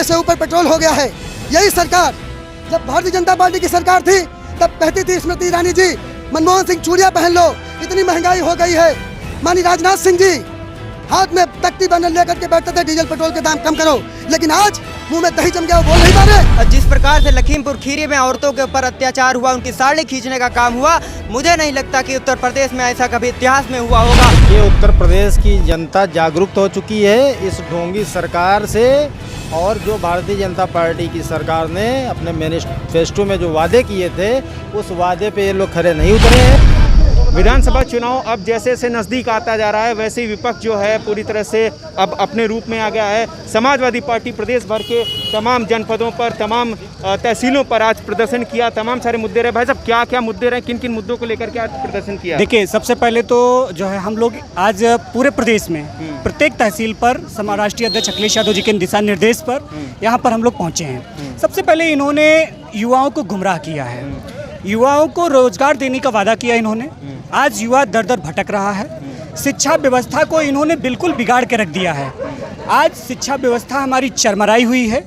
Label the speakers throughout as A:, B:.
A: रुपए से ऊपर पेट्रोल हो गया है। यही सरकार, जब भारतीय जनता पार्टी की सरकार थी तब कहती थी स्मृति ईरानी जी, मनमोहन सिंह चूड़ियां पहन लो, इतनी महंगाई हो गई है। माननीय राजनाथ सिंह जी हाथ में तख्ती बैनर लेकर के बैठते थे, डीजल पेट्रोल के दाम कम करो, लेकिन आज मुंह में दही जम गया, वो बोल नहीं पा रहे।
B: जिस प्रकार से लखीमपुर खीरी में औरतों के ऊपर अत्याचार हुआ, उनकी साड़ी खींचने का काम हुआ, मुझे नहीं लगता कि उत्तर प्रदेश में ऐसा कभी इतिहास में हुआ होगा।
C: ये उत्तर प्रदेश की जनता जागरूक हो चुकी है इस ढोंगी सरकार से, और जो भारतीय जनता पार्टी की सरकार ने अपने मैनिफेस्टो में जो वादे किए थे उस वादे पे ये लोग खरे नहीं उतरे हैं।
D: विधानसभा चुनाव अब जैसे जैसे नज़दीक आता जा रहा है वैसे ही विपक्ष जो है पूरी तरह से अब अपने रूप में आ गया है। समाजवादी पार्टी प्रदेश भर के तमाम जनपदों पर, तमाम तहसीलों पर आज प्रदर्शन किया, तमाम सारे मुद्दे रहे। भाई साहब, क्या क्या मुद्दे रहे, किन किन मुद्दों को लेकर के आज प्रदर्शन किया?
E: देखिए, सबसे पहले तो जो है हम लोग आज पूरे प्रदेश में प्रत्येक तहसील पर राष्ट्रीय अध्यक्ष अखिलेश यादव जी के दिशा निर्देश पर यहाँ पर हम लोग पहुँचे हैं। सबसे पहले इन्होंने युवाओं को गुमराह किया है, युवाओं को रोजगार देने का वादा किया इन्होंने। आज युवा दर दर भटक रहा है। शिक्षा व्यवस्था को इन्होंने बिल्कुल बिगाड़ के रख दिया है। आज शिक्षा व्यवस्था हमारी चरमराई हुई है।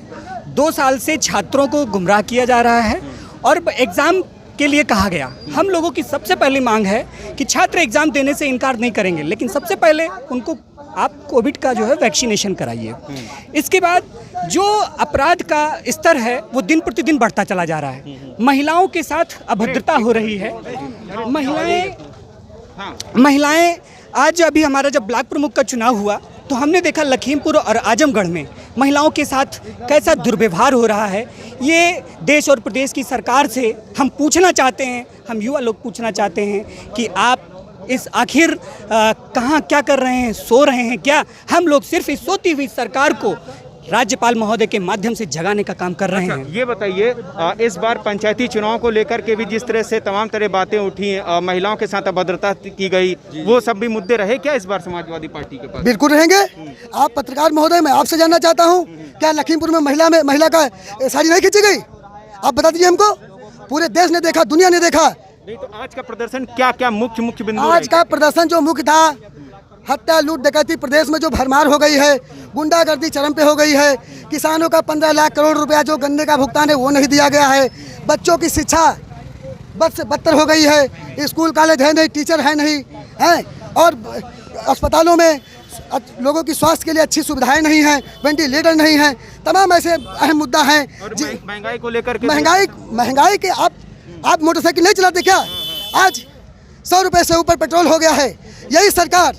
E: 2 साल से छात्रों को गुमराह किया जा रहा है और एग्ज़ाम के लिए कहा गया। हम लोगों की सबसे पहली मांग है कि छात्र एग्ज़ाम देने से इनकार नहीं करेंगे, लेकिन सबसे पहले उनको आप कोविड का जो है वैक्सीनेशन कराइए। इसके बाद जो अपराध का स्तर है वो दिन प्रतिदिन बढ़ता चला जा रहा है। महिलाओं के साथ अभद्रता हो रही है। महिलाएं आज अभी हमारा जब ब्लॉक प्रमुख का चुनाव हुआ तो हमने देखा लखीमपुर और आजमगढ़ में महिलाओं के साथ कैसा दुर्व्यवहार हो रहा है। ये देश और प्रदेश की सरकार से हम पूछना चाहते हैं, हम युवा लोग पूछना चाहते हैं कि आप इस आखिर कहाँ क्या कर रहे हैं, सो रहे हैं क्या? हम लोग सिर्फ इस सोती हुई सरकार को राज्यपाल महोदय के माध्यम से जगाने का काम कर रहे हैं।
D: ये बताइए, इस बार पंचायती चुनाव को लेकर के भी जिस तरह से तमाम तरह बातें उठी, महिलाओं के साथ अभद्रता की गई, वो सब भी मुद्दे रहे क्या इस बार समाजवादी पार्टी के पास?
A: बिल्कुल रहेंगे। आप पत्रकार महोदय, मैं आपसे जानना चाहता हूँ, क्या लखीमपुर में महिला का साड़ी नहीं खींची गई? आप बता दीजिए हमको। पूरे देश ने देखा, दुनिया ने देखा।
D: नहीं तो आज का प्रदर्शन क्या क्या मुख्य बिंदु?
A: आज का प्रदर्शन जो मुख्य था, हत्या, लूट, डकैती प्रदेश में जो भरमार हो गई है, गुंडागर्दी चरम पे हो गई है, किसानों का 15 लाख करोड़ रुपया जो गन्ने का भुगतान है वो नहीं दिया गया है, बच्चों की शिक्षा बद से बदतर हो गई है, स्कूल कॉलेज है नहीं, टीचर है नहीं है, और अस्पतालों में लोगों की स्वास्थ्य के लिए अच्छी सुविधाएं नहीं हैं, वेंटिलेटर नहीं है। तमाम ऐसे अहम मुद्दा हैं।
D: महंगाई को लेकर के,
A: महंगाई के आप मोटरसाइकिल नहीं चलाते क्या? आज 100 रुपए से ऊपर पेट्रोल हो गया है। यही सरकार,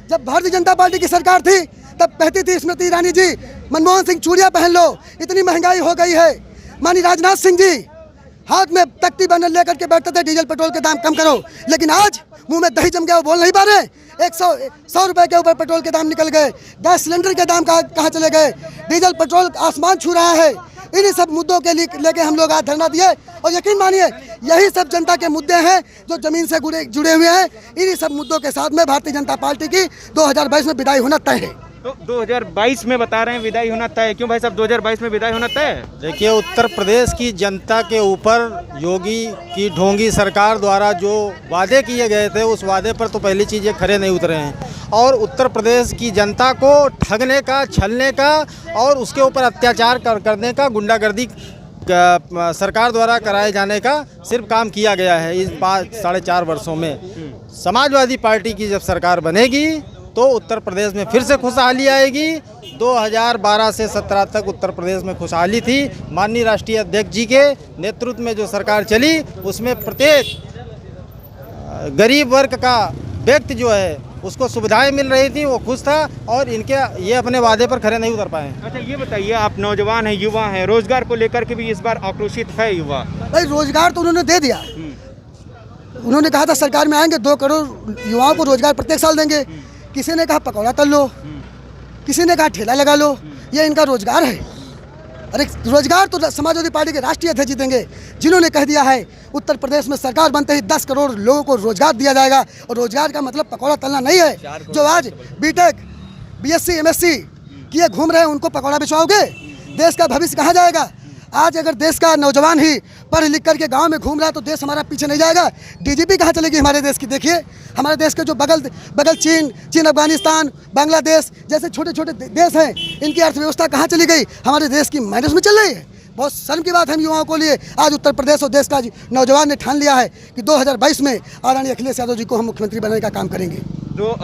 A: जब भारतीय जनता पार्टी की सरकार थी तब कहती थी स्मृति ईरानी जी, मनमोहन सिंह चूड़ियां पहन लो, इतनी महंगाई हो गई है। माननीय राजनाथ सिंह जी हाथ में तख्ती बैनर लेकर के बैठते थे, डीजल पेट्रोल के दाम कम करो, लेकिन आज मुंह में दही जम गया, वो बोल नहीं पा रहे। 100 रुपए के ऊपर पेट्रोल के दाम निकल गए, गैस सिलेंडर के दाम कहाँ चले गए, डीजल पेट्रोल आसमान छू रहा है। इन्हीं सब मुद्दों के लेके हम लोग आज धरना दिए, और यकीन मानिए यही सब जनता के मुद्दे हैं जो जमीन से जुड़े हुए हैं। इन्हीं सब मुद्दों के साथ में भारतीय जनता पार्टी की 2022 में विदाई होना तय है।
D: तो 2022 में बता रहे हैं विदाई होना तय है, क्यों भाई साहब 2022 में विदाई होना तय है?
C: देखिए, उत्तर प्रदेश की जनता के ऊपर योगी की ढोंगी सरकार द्वारा जो वादे किए गए थे उस वादे पर तो पहली चीज़ ये खरे नहीं उतरे हैं, और उत्तर प्रदेश की जनता को ठगने का, छलने का और उसके ऊपर अत्याचार करने का, गुंडागर्दी सरकार द्वारा कराए जाने का सिर्फ काम किया गया है इस 4.5 वर्षों में। समाजवादी पार्टी की जब सरकार बनेगी तो उत्तर प्रदेश में फिर से खुशहाली आएगी। 2012 से 17 तक उत्तर प्रदेश में खुशहाली थी। माननीय राष्ट्रीय अध्यक्ष जी के नेतृत्व में जो सरकार चली उसमें प्रत्येक गरीब वर्ग का व्यक्ति जो है उसको सुविधाएं मिल रही थी, वो खुश था, और इनके ये अपने वादे पर खरे नहीं उतर पाए।
D: अच्छा, ये बताइए, आप नौजवान हैं, युवा हैं, रोजगार को लेकर के भी इस बार आक्रोशित है युवा?
A: भाई, रोजगार तो उन्होंने दे दिया। उन्होंने कहा था सरकार में आएंगे 2 करोड़ युवाओं को रोजगार प्रत्येक साल देंगे। किसी ने कहा पकौड़ा तल लो, किसी ने कहा ठेला लगा लो, ये इनका रोजगार है। अरे रोजगार तो समाजवादी पार्टी के राष्ट्रीय अध्यक्ष जी देंगे, जिन्होंने कह दिया है उत्तर प्रदेश में सरकार बनते ही 10 करोड़ लोगों को रोजगार दिया जाएगा। और रोजगार का मतलब पकौड़ा तलना नहीं है। जो आज बीटेक, बीएससी, एमएससी किए घूम रहे हैं उनको पकौड़ा बिछवाओगे? देश का भविष्य कहाँ जाएगा? आज अगर देश का नौजवान ही पढ़ लिख करके गांव में घूम रहा है तो देश हमारा पीछे नहीं जाएगा। डीजीपी कहाँ चलेगी हमारे देश की? देखिए हमारे देश के जो बगल चीन अफगानिस्तान बांग्लादेश जैसे छोटे छोटे देश हैं, इनकी अर्थव्यवस्था कहाँ चली गई? हमारे देश की माइनस में चल रही है। बहुत शर्म की बात है हम युवाओं को लिए। आज उत्तर प्रदेश और देश का नौजवान ने ठान लिया है कि 2022 में आदरणीय अखिलेश यादव जी को हम मुख्यमंत्री बनाने का काम करेंगे।
D: तो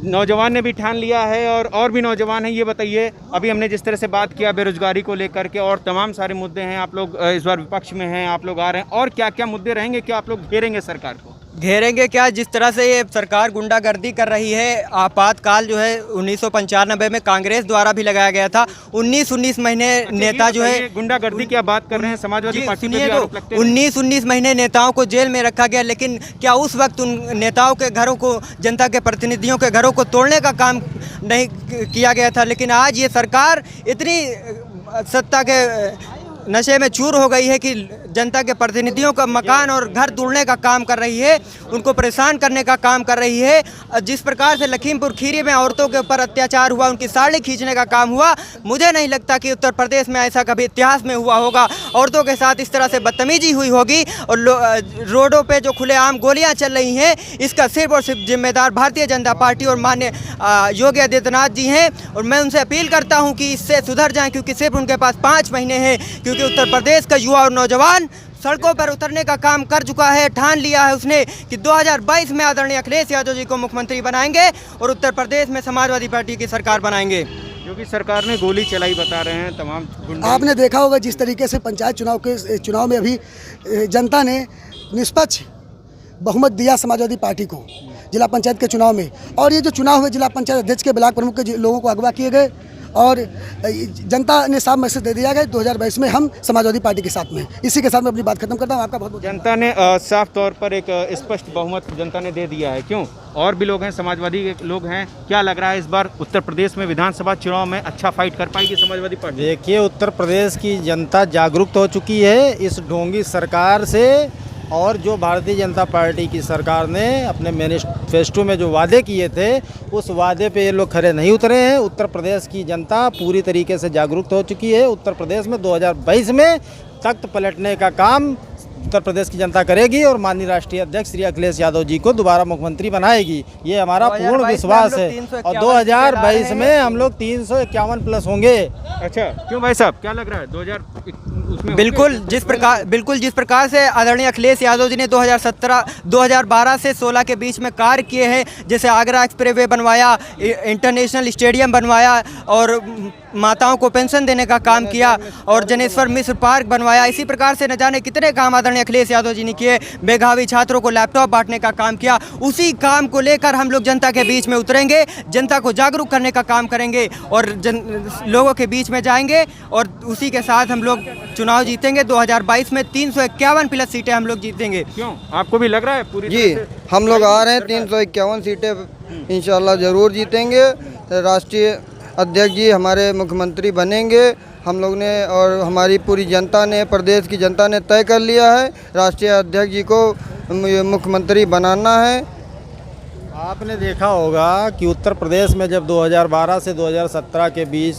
D: नौजवान ने भी ठान लिया है और भी नौजवान हैं। ये बताइए, अभी हमने जिस तरह से बात किया बेरोजगारी को लेकर के और तमाम सारे मुद्दे हैं, आप लोग इस बार विपक्ष में हैं, आप लोग आ रहे हैं, और क्या क्या मुद्दे रहेंगे? क्या आप लोग घेरेंगे सरकार को?
B: घेरेंगे क्या? जिस तरह से ये सरकार गुंडागर्दी कर रही है, आपातकाल जो है 1995 में कांग्रेस द्वारा भी लगाया गया था। 19 महीने नेता जो है
D: गुंडागर्दी की आप बात कर रहे हैं, समाजवादी पार्टी पे भी आरोप लगते हैं।
B: 19 महीने नेताओं को जेल में रखा गया, लेकिन क्या उस वक्त उन नेताओं के घरों को, जनता के प्रतिनिधियों के घरों को तोड़ने का काम नहीं किया गया था? लेकिन आज ये सरकार इतनी सत्ता के नशे में चूर हो गई है कि जनता के प्रतिनिधियों का मकान और घर तोड़ने का काम कर रही है, उनको परेशान करने का काम कर रही है। जिस प्रकार से लखीमपुर खीरी में औरतों के ऊपर अत्याचार हुआ, उनकी साड़ी खींचने का काम हुआ, मुझे नहीं लगता कि उत्तर प्रदेश में ऐसा कभी इतिहास में हुआ होगा। औरतों के साथ इस तरह से बदतमीजी हुई होगी और रोडों पे जो खुलेआम गोलियां चल रही हैं, इसका सिर्फ और सिर्फ जिम्मेदार भारतीय जनता पार्टी और माननीय योगी आदित्यनाथ जी हैं। और मैं उनसे अपील करता हूं कि इससे सुधर जाएं, क्योंकि सिर्फ उनके पास 5 महीने हैं, क्योंकि उत्तर प्रदेश का युवा और नौजवान सड़कों पर उतरने का काम कर चुका है। ठान लिया है उसने कि 2022 में आदरणीय अखिलेश यादव जी को मुख्यमंत्री बनाएंगे और उत्तर प्रदेश में समाजवादी पार्टी की सरकार बनाएंगे।
D: क्योंकि सरकार ने गोली चलाई बता रहे हैं तमाम गुंडे।
A: आपने देखा होगा जिस तरीके से पंचायत चुनाव में अभी जनता ने निष्पक्ष बहुमत दिया समाजवादी पार्टी को जिला पंचायत के चुनाव में, और ये जो चुनाव हुए जिला पंचायत अध्यक्ष के ब्लॉक प्रमुख के लोगों को अगवा किए गए और जनता ने साफ मैसेज दे दिया गया 2022 में हम समाजवादी पार्टी के साथ में। इसी के साथ मैं अपनी बात खत्म करता हूँ। आपका बहुत बहुत
D: जनता ने साफ तौर पर एक स्पष्ट बहुमत जनता ने दे दिया है। क्यों? और भी लोग हैं, समाजवादी के लोग हैं। क्या लग रहा है इस बार उत्तर प्रदेश में विधानसभा चुनाव में अच्छा फाइट कर पाएगी समाजवादी पार्टी?
C: देखिए, उत्तर प्रदेश की जनता जागरूक हो चुकी है इस ढोंगी सरकार से, और जो भारतीय जनता पार्टी की सरकार ने अपने मैनिफेस्टो में जो वादे किए थे उस वादे पे ये लोग खरे नहीं उतरे हैं। उत्तर प्रदेश की जनता पूरी तरीके से जागरूक हो चुकी है। उत्तर प्रदेश में 2022 में तख्त पलटने का काम उत्तर प्रदेश की जनता करेगी और माननीय राष्ट्रीय अध्यक्ष श्री अखिलेश यादव जी को दोबारा मुख्यमंत्री बनाएगी, ये हमारा पूर्ण विश्वास है। और 2022 में हम लोग 351 प्लस होंगे।
D: अच्छा, क्यों भाई साहब, क्या लग रहा है 2000
B: बिल्कुल जिस प्रकार से आदरणीय अखिलेश यादव जी ने 2012 से 16 के बीच में कार्य किए हैं, जैसे आगरा एक्सप्रेसवे बनवाया, इंटरनेशनल स्टेडियम बनवाया और माताओं को पेंशन देने का काम किया और जनेश्वर मिश्र पार्क बनवाया, इसी प्रकार से न जाने कितने काम आदरणीय अखिलेश यादव जी ने किए। मेधावी छात्रों को लैपटॉप बांटने का काम किया। उसी काम को लेकर हम लोग जनता के बीच में उतरेंगे, जनता को जागरूक करने का काम करेंगे और लोगों के बीच में जाएंगे और उसी के साथ हम लोग चुनाव जीतेंगे। 2022 में 351 प्लस सीटें हम लोग जीतेंगे।
D: क्यों, आपको भी लग रहा है पूरी
F: जी? हम लोग आ रहे हैं, 351 सीटें इंशाल्लाह ज़रूर जीतेंगे। राष्ट्रीय अध्यक्ष जी हमारे मुख्यमंत्री बनेंगे। हम लोग ने और हमारी पूरी जनता ने, प्रदेश की जनता ने तय कर लिया है राष्ट्रीय अध्यक्ष जी को मुख्यमंत्री बनाना है।
C: आपने देखा होगा कि उत्तर प्रदेश में जब 2012 से 2017 के बीच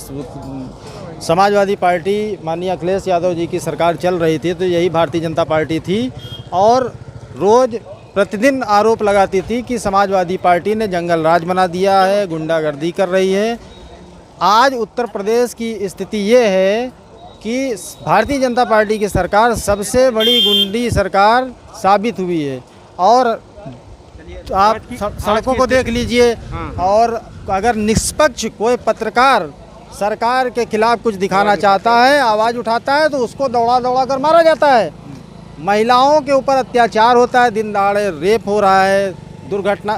C: समाजवादी पार्टी माननीय अखिलेश यादव जी की सरकार चल रही थी, तो यही भारतीय जनता पार्टी थी और रोज़ प्रतिदिन आरोप लगाती थी कि समाजवादी पार्टी ने जंगल राज बना दिया है, गुंडागर्दी कर रही है। आज उत्तर प्रदेश की स्थिति ये है कि भारतीय जनता पार्टी की सरकार सबसे बड़ी गुंडी सरकार साबित हुई है। और आप सड़कों को देख लीजिए, और अगर निष्पक्ष कोई पत्रकार सरकार के खिलाफ कुछ दिखाना चाहता है, आवाज़ उठाता है, तो उसको दौड़ा दौड़ा कर मारा जाता है। महिलाओं के ऊपर अत्याचार होता है, दिन दहाड़े रेप हो रहा है, दुर्घटना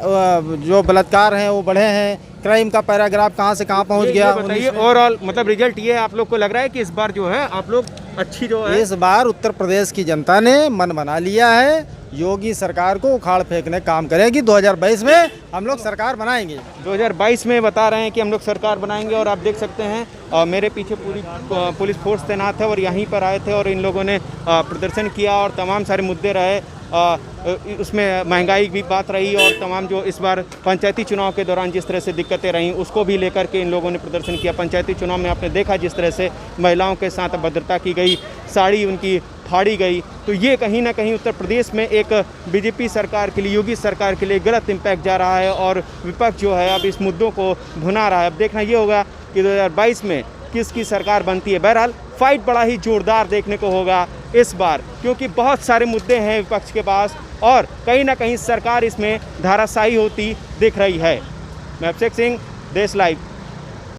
C: जो बलात्कार हैं वो बढ़े हैं, क्राइम का पैराग्राफ कहाँ से कहाँ पहुँच गया।
D: बताइए ओवरऑल मतलब रिजल्ट ये है, आप लोग को लग रहा है कि इस बार जो है आप लोग अच्छी जो है,
C: इस बार उत्तर प्रदेश की जनता ने मन बना लिया है, योगी सरकार को उखाड़ फेंकने काम करेगी। 2022 में हम लोग सरकार बनाएंगे।
D: 2022 में बता रहे हैं कि हम लोग सरकार बनाएंगे। और आप देख सकते हैं मेरे पीछे पूरी पुलिस फोर्स तैनात है और यहीं पर आए थे और इन लोगों ने प्रदर्शन किया और तमाम सारे मुद्दे रहे। उसमें महंगाई भी बात रही और तमाम जो इस बार पंचायती चुनाव के दौरान जिस तरह से दिक्कतें रहीं उसको भी लेकर के इन लोगों ने प्रदर्शन किया। पंचायती चुनाव में आपने देखा जिस तरह से महिलाओं के साथ अभद्रता की गई, साड़ी उनकी फाड़ी गई, तो ये कहीं ना कहीं उत्तर प्रदेश में एक बीजेपी सरकार के लिए, योगी सरकार के लिए गलत इम्पैक्ट जा रहा है और विपक्ष जो है अब इस मुद्दों को भुना रहा है। अब देखना ये होगा कि 2022 में किसकी सरकार बनती है। बहरहाल फाइट बड़ा ही जोरदार देखने को होगा इस बार, क्योंकि बहुत सारे मुद्दे हैं विपक्ष के पास और कहीं ना कहीं सरकार इसमें धाराशायी होती दिख रही है। मैं अभिषेक सिंह, देश लाइव।